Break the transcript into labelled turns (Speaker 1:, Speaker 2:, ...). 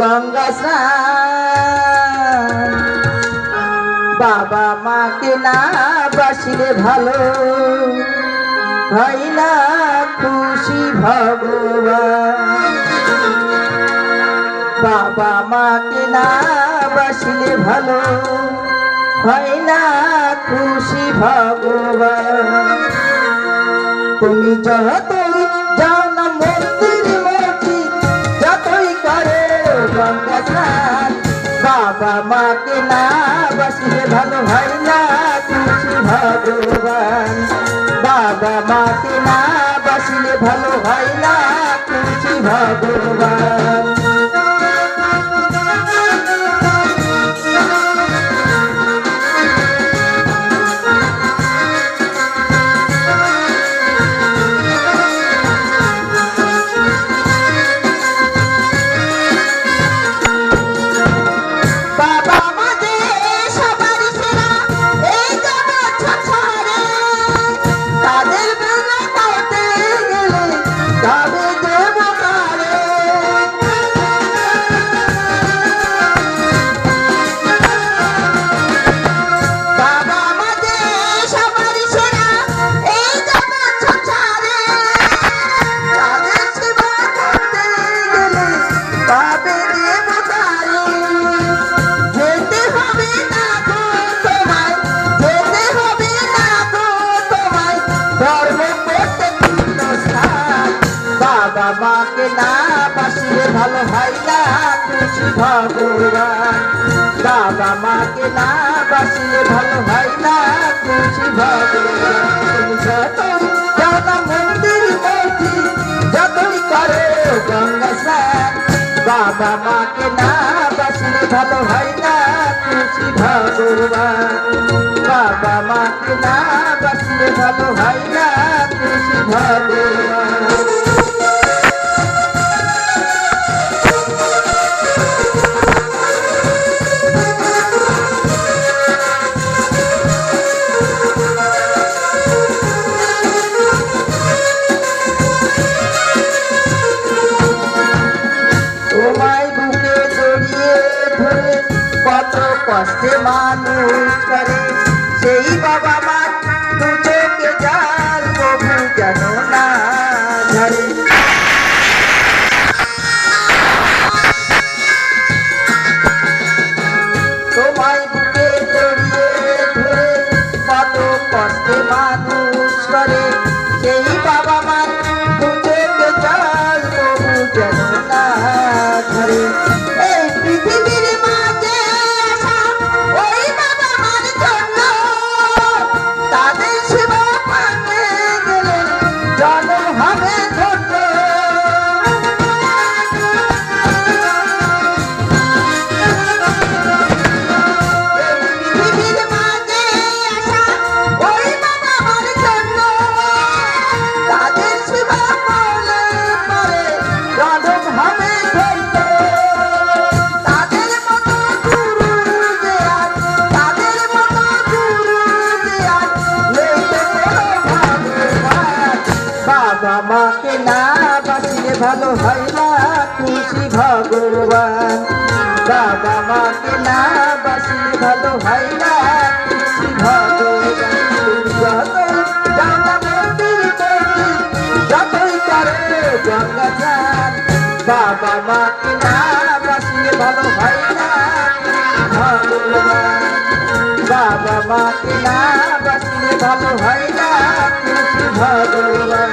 Speaker 1: গঙ্গা স্নান। বাবা মাকে না বাসিলে ভালো হয় না খুশি ভগবান। বাবা মাকে না বাসিলে ভালো হয় না খুশি ভগবান। তুমি যতই যাও না মন্দির মসজিদ, যতই করে গঙ্গা স্নান, বাবা মাকে না বাসিলে ভালো হয় না খুশি ভগবান। বাবা মাকে না বাসিলে ভালো হয় না খুশি ভগবান। বাবা মাকে না বাসিলে ভালো হয় না খুশি ভগবান। বাবা মাকে না বাসিলে ভালো হয় না খুশি ভগবান। যতই যাও না মন্দির মসজিদ, যতই করে গঙ্গা স্নান, বাবা মাকে না বাসিলে ভালো হয় না খুশি ভগবান। বাবা মাকে না বাসিলে ভালো হয় না খুশি ভগবান। কষ্টে মানুষ করে সেই বাবা মা দু চোখে জল প্রভু যেন না ঝরে। তোমায় বুকে জড়িয়ে ধরে কত কষ্টে মানুষ করে সেই বাবা মা দু চোখে জল প্রভু যেন না ঝরে। এই পৃথিবীর মাঝে বাবা মাকে না বাসিলে ভালো হয় না খুশি ভগবান। বাবা মাকে না বাসিলে ভালো হয় না খুশি ভগবান। যতই করে গঙ্গা স্নান, বাবা মাকে না বাসিলে ভালো হয় না ভগবান। বাবা মাকে না বাসিলে ভালো হয় না খুশি ভগবান।